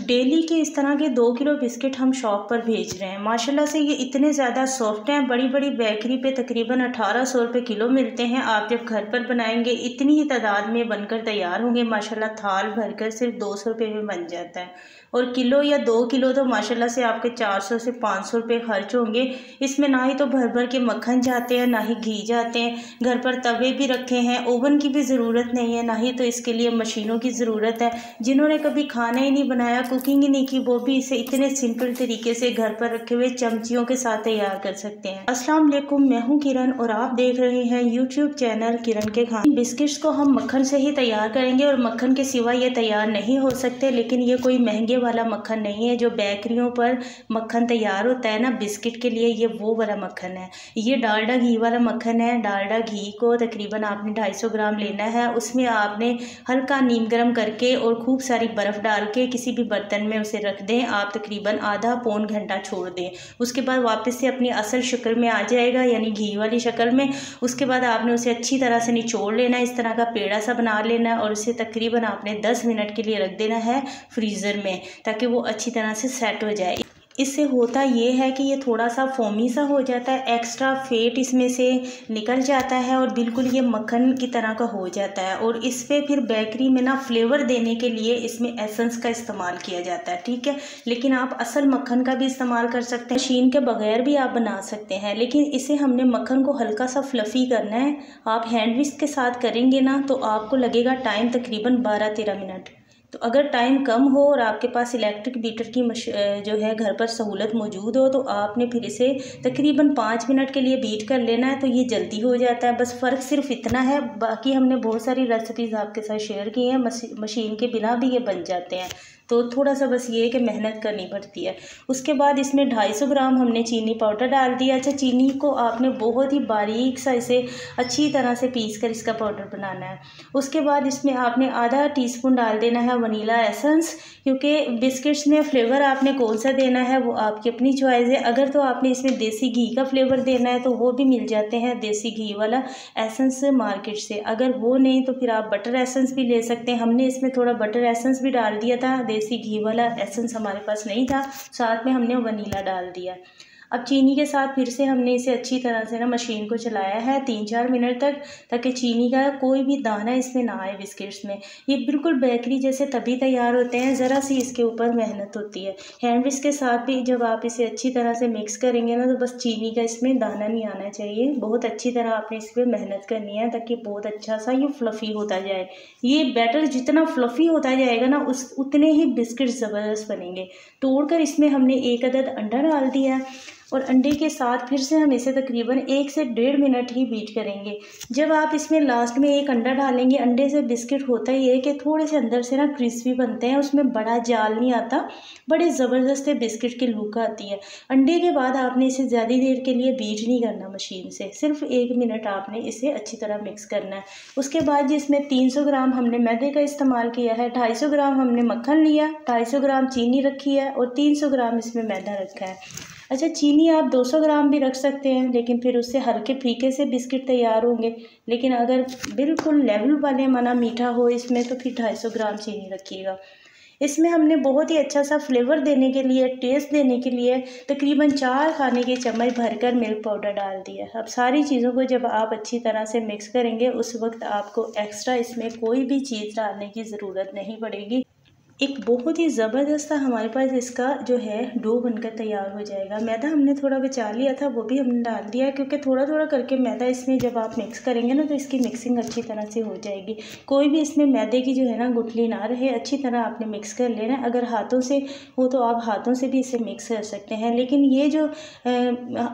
Daily के इस तरह के 2 किलो बिस्किट हम शॉप पर भेज रहे हैं। माशाल्लाह से ये इतने ज़्यादा सॉफ्ट हैं। बड़ी बड़ी बेकरी पे तकरीबन 1800 रुपये किलो मिलते हैं। आप जब घर पर बनाएंगे इतनी ही तादाद में बनकर तैयार होंगे। माशाल्लाह थाल भरकर सिर्फ 200 रुपये में बन जाता है और किलो या 2 किलो तो माशाल्लाह से आपके 400 से 500 रुपये खर्च होंगे। इसमें ना ही तो भर भर के मक्खन जाते हैं, ना ही घी जाते हैं। घर पर तवे भी रखे हैं, ओवन की भी ज़रूरत नहीं है, ना ही तो इसके लिए मशीनों की ज़रूरत है। जिन्होंने कभी खाना ही नहीं बनाया, कुकिंग ही नहीं की, वो भी इसे इतने सिंपल तरीके से घर पर रखे हुए चमचियों के साथ तैयार कर सकते हैं। अस्सलाम वालेकुम, मैं हूँ किरण और आप देख रहे हैं यूट्यूब चैनल किरण के खाने। बिस्किट्स को हम मक्खन से ही तैयार करेंगे और मक्खन के सिवा ये तैयार नहीं हो सकते। लेकिन ये कोई महंगे वाला मक्खन नहीं है जो बेकरियों पर मक्खन तैयार होता है ना बिस्किट के लिए, ये वो वाला मक्खन है। ये डालडा घी वाला मक्खन है। डालडा घी को तकरीबन आपने 250 ग्राम लेना है। उसमें आपने हल्का नीम गर्म करके और खूब सारी बर्फ़ डाल के किसी भी बर्तन में उसे रख दें। आप तकरीबन आधा पौन घंटा छोड़ दें। उसके बाद वापस से अपनी असल शक्ल में आ जाएगा, यानी घी वाली शक्ल में। उसके बाद आपने उसे अच्छी तरह से निचोड़ लेना, इस तरह का पेड़ा सा बना लेना है और उसे तकरीबन आपने 10 मिनट के लिए रख देना है फ्रीज़र में, ताकि वो अच्छी तरह से सेट हो जाए। इससे होता ये है कि ये थोड़ा सा फोमी सा हो जाता है, एक्स्ट्रा फेट इसमें से निकल जाता है और बिल्कुल ये मक्खन की तरह का हो जाता है। और इस पे फिर बेकरी में ना फ्लेवर देने के लिए इसमें एसेंस का इस्तेमाल किया जाता है, ठीक है। लेकिन आप असल मक्खन का भी इस्तेमाल कर सकते हैं, मशीन के बगैर भी आप बना सकते हैं। लेकिन इसे हमने मक्खन को हल्का सा फ्लफ़ी करना है। आप हैंड विस्क के साथ करेंगे ना तो आपको लगेगा टाइम तकरीबन 12-13 मिनट। तो अगर टाइम कम हो और आपके पास इलेक्ट्रिक बीटर की जो है घर पर सहूलत मौजूद हो तो आपने फिर इसे तकरीबन 5 मिनट के लिए बीट कर लेना है, तो ये जल्दी हो जाता है। बस फ़र्क सिर्फ इतना है, बाकी हमने बहुत सारी रेसिपीज़ आपके साथ शेयर की हैं। मशीन के बिना भी ये बन जाते हैं, तो थोड़ा सा बस ये है कि मेहनत करनी पड़ती है। उसके बाद इसमें 250 ग्राम हमने चीनी पाउडर डाल दिया। अच्छा, चीनी को आपने बहुत ही बारीक सा इसे अच्छी तरह से पीस कर इसका पाउडर बनाना है। उसके बाद इसमें आपने आधा टीस्पून डाल देना है वनीला एसेंस, क्योंकि बिस्किट्स में फ्लेवर आपने कौन सा देना है वो आपकी अपनी चॉइस है। अगर तो आपने इसमें देसी घी का फ्लेवर देना है तो वो भी मिल जाते हैं, देसी घी वाला एसेंस मार्केट से। अगर वो नहीं तो फिर आप बटर एसेंस भी ले सकते हैं। हमने इसमें थोड़ा बटर एसेंस भी डाल दिया था, देसी घी वाला एसेंस हमारे पास नहीं था, साथ में हमने वनीला डाल दिया। अब चीनी के साथ फिर से हमने इसे अच्छी तरह से ना मशीन को चलाया है 3-4 मिनट तक, ताकि चीनी का कोई भी दाना इसमें ना आए बिस्किट्स में। ये बिल्कुल बेकरी जैसे तभी तैयार होते हैं, ज़रा सी इसके ऊपर मेहनत होती है। हैंड विस्क के साथ भी जब आप इसे अच्छी तरह से मिक्स करेंगे ना तो बस चीनी का इसमें दाना नहीं आना चाहिए। बहुत अच्छी तरह आपने इस पर मेहनत करनी है ताकि बहुत अच्छा सा ये फ्लफ़ी होता जाए। ये बैटर जितना फ्लफ़ी होता जाएगा ना उतने ही बिस्किट ज़बरदस्त बनेंगे। तोड़कर इसमें हमने 1 अदद अंडा डाल दिया और अंडे के साथ फिर से हम इसे तकरीबन 1 से 1.5 मिनट ही बीट करेंगे। जब आप इसमें लास्ट में 1 अंडा डालेंगे, अंडे से बिस्किट होता ही है कि थोड़े से अंदर से ना क्रिस्पी बनते हैं, उसमें बड़ा जाल नहीं आता, बड़े ज़बरदस्त बिस्किट की लुक आती है। अंडे के बाद आपने इसे ज़्यादा देर के लिए बीट नहीं करना मशीन से, सिर्फ 1 मिनट आपने इसे अच्छी तरह मिक्स करना है। उसके बाद जिसमें 300 ग्राम हमने मैदे का इस्तेमाल किया है, 250 ग्राम हमने मक्खन लिया, 250 ग्राम चीनी रखी है और 300 ग्राम इसमें मैदा रखा है। अच्छा, चीनी आप 200 ग्राम भी रख सकते हैं, लेकिन फिर उससे हल्के फीके से बिस्किट तैयार होंगे। लेकिन अगर बिल्कुल लेवल वाले माना मीठा हो इसमें तो फिर 250 ग्राम चीनी रखिएगा। इसमें हमने बहुत ही अच्छा सा फ्लेवर देने के लिए, टेस्ट देने के लिए तकरीबन 4 खाने के चम्मच भरकर मिल्क पाउडर डाल दिया। अब सारी चीज़ों को जब आप अच्छी तरह से मिक्स करेंगे उस वक्त आपको एक्स्ट्रा इसमें कोई भी चीज़ डालने की ज़रूरत नहीं पड़ेगी। एक बहुत ही ज़बरदस्त हमारे पास इसका जो है डो बनकर तैयार हो जाएगा। मैदा हमने थोड़ा बचा लिया था, वो भी हमने डाल दिया, क्योंकि थोड़ा थोड़ा करके मैदा इसमें जब आप मिक्स करेंगे ना तो इसकी मिक्सिंग अच्छी तरह से हो जाएगी। कोई भी इसमें मैदे की जो है ना गुठली ना रहे, अच्छी तरह आपने मिक्स कर लेना। अगर हाथों से हो तो आप हाथों से भी इसे मिक्स कर सकते हैं। लेकिन ये जो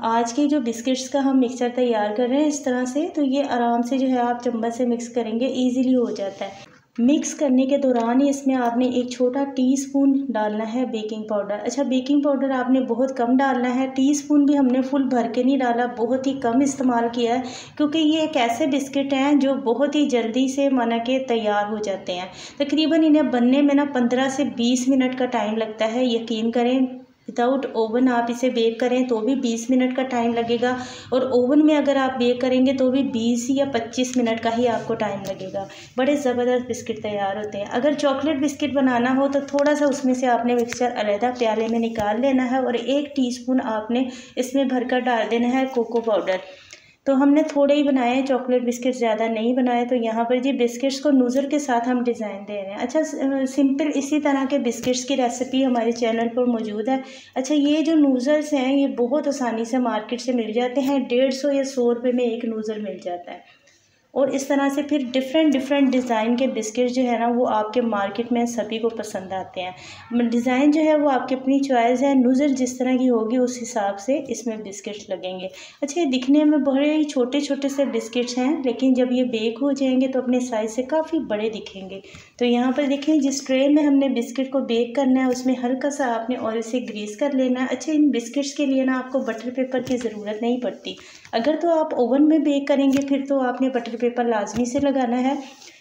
आज के जो बिस्किट्स का हम मिक्सचर तैयार कर रहे हैं इस तरह से, तो ये आराम से जो है आप चम्मच से मिक्स करेंगे, ईज़िली हो जाता है। मिक्स करने के दौरान ही इसमें आपने 1 छोटा टीस्पून डालना है बेकिंग पाउडर। अच्छा, बेकिंग पाउडर आपने बहुत कम डालना है, टीस्पून भी हमने फुल भर के नहीं डाला, बहुत ही कम इस्तेमाल किया है, क्योंकि ये एक ऐसे बिस्किट हैं जो बहुत ही जल्दी से माना के तैयार हो जाते हैं। तकरीबन इन्हें बनने में ना 15 से 20 मिनट का टाइम लगता है। यकीन करें विदाउट ओवन आप इसे बेक करें तो भी 20 मिनट का टाइम लगेगा, और ओवन में अगर आप बेक करेंगे तो भी 20 या 25 मिनट का ही आपको टाइम लगेगा। बड़े ज़बरदस्त बिस्किट तैयार होते हैं। अगर चॉकलेट बिस्किट बनाना हो तो थोड़ा सा उसमें से आपने मिक्सचर अलहदा प्याले में निकाल लेना है, और 1 टीस्पून आपने इसमें भरकर डाल देना है कोको पाउडर। तो हमने थोड़े ही बनाए हैं चॉकलेट बिस्किट, ज़्यादा नहीं बनाए। तो यहाँ पर जी बिस्किट्स को नूज़ल के साथ हम डिज़ाइन दे रहे हैं। अच्छा, सिंपल इसी तरह के बिस्किट्स की रेसिपी हमारे चैनल पर मौजूद है। अच्छा, ये जो नूज़ल्स हैं ये बहुत आसानी से मार्केट से मिल जाते हैं। 150 या 100 रुपये में एक नूज़ल मिल जाता है। और इस तरह से फिर डिफरेंट डिज़ाइन के बिस्किट जो है ना वो आपके मार्केट में सभी को पसंद आते हैं। डिज़ाइन जो है वो आपकी अपनी चॉइस है, नूज़ल जिस तरह की होगी उस हिसाब से इसमें बिस्किट्स लगेंगे। अच्छा, ये दिखने में बड़े ही छोटे छोटे से बिस्किट्स हैं, लेकिन जब ये बेक हो जाएंगे तो अपने साइज़ से काफ़ी बड़े दिखेंगे। तो यहाँ पर देखें, जिस ट्रे में हमने बिस्किट को बेक करना है उसमें हल्का सा आपने ऑयल से ग्रीस कर लेना है। अच्छा, इन बिस्किट्स के लिए ना आपको बटर पेपर की ज़रूरत नहीं पड़ती। अगर तो आप ओवन में बेक करेंगे फिर तो आपने बटर पेपर लाजमी से लगाना है,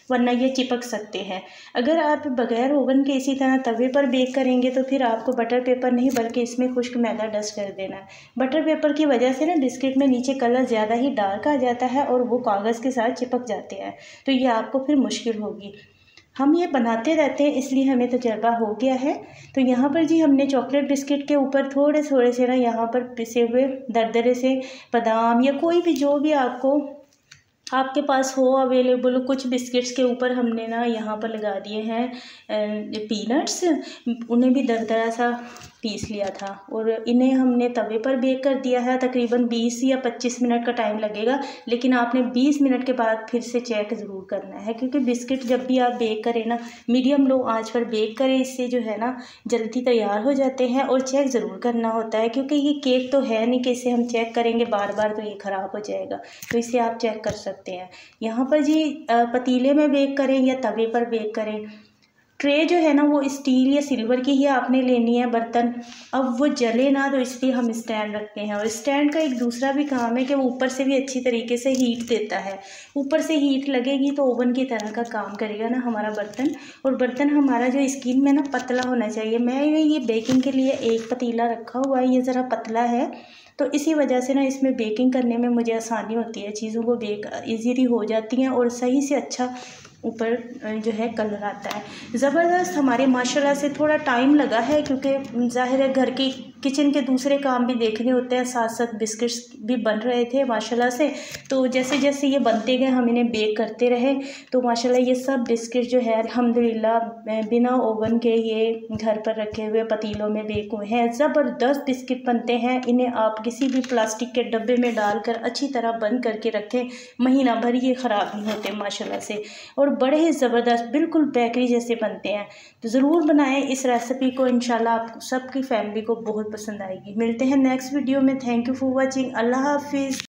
वरना ये चिपक सकते हैं। अगर आप बगैर ओवन के इसी तरह तवे पर बेक करेंगे तो फिर आपको बटर पेपर नहीं बल्कि इसमें खुश्क मैदा डस्ट कर देना है। बटर पेपर की वजह से ना बिस्किट में नीचे कलर ज़्यादा ही डार्क आ जाता है और वो कागज़ के साथ चिपक जाते हैं, तो ये आपको फिर मुश्किल होगी। हम ये बनाते रहते हैं इसलिए हमें तजर्बा हो गया है। तो यहाँ पर जी हमने चॉकलेट बिस्किट के ऊपर थोड़े थोड़े से ना यहाँ पर पिसे हुए दरदरे से बादाम या कोई भी जो भी आपके पास हो अवेलेबल कुछ बिस्किट्स के ऊपर हमने ना यहाँ पर लगा दिए हैं पीनट्स। उन्हें भी दरदरा सा पीस लिया था और इन्हें हमने तवे पर बेक कर दिया है। तकरीबन 20 या 25 मिनट का टाइम लगेगा, लेकिन आपने 20 मिनट के बाद फिर से चेक ज़रूर करना है, क्योंकि बिस्किट जब भी आप बेक करें ना मीडियम लो आंच पर बेक करें, इससे जो है ना जल्दी तैयार हो जाते हैं। और चेक ज़रूर करना होता है, क्योंकि ये केक तो है नहीं कि इसे हम चेक करेंगे बार बार तो ये ख़राब हो जाएगा, तो इसे आप चेक कर सकते हैं। यहाँ पर जी पतीले में बेक करें या तवे पर बेक करें, ट्रे जो है ना वो स्टील या सिल्वर की ही आपने लेनी है बर्तन। अब वो जले ना तो इसलिए हम स्टैंड रखते हैं, और स्टैंड का एक दूसरा भी काम है कि वो ऊपर से भी अच्छी तरीके से हीट देता है। ऊपर से हीट लगेगी तो ओवन की तरह का काम करेगा ना हमारा बर्तन। और बर्तन हमारा जो स्किन में ना पतला होना चाहिए। मैं ये बेकिंग के लिए एक पतीला रखा हुआ है, ये ज़रा पतला है, तो इसी वजह से ना इसमें बेकिंग करने में मुझे आसानी होती है, चीज़ों को बेक ईजीली हो जाती हैं और सही से अच्छा ऊपर जो है कलर आता है। ज़बरदस्त हमारे माशाल्लाह से थोड़ा टाइम लगा है, क्योंकि ज़ाहिर है घर की किचन के दूसरे काम भी देखने होते हैं, साथ साथ बिस्किट्स भी बन रहे थे माशाल्लाह से। तो जैसे जैसे ये बनते गए हम इन्हें बेक करते रहे, तो माशाल्लाह ये सब बिस्किट जो है अल्हम्दुलिल्लाह बिना ओवन के ये घर पर रखे हुए पतीलों में बेक हुए हैं। ज़बरदस्त बिस्किट बनते हैं। इन्हें आप किसी भी प्लास्टिक के डब्बे में डालकर अच्छी तरह बंद करके रखें, महीना भर ये ख़राब नहीं होते माशाल्लाह से, और बड़े ही ज़बरदस्त बिल्कुल बेकरी जैसे बनते हैं। तो ज़रूर बनाएं इस रेसिपी को, इंशाल्लाह आप सबकी फैमिली को बहुत पसंद आएगी। मिलते हैं नेक्स्ट वीडियो में। Thank you for watching. अल्लाह हाफिज़।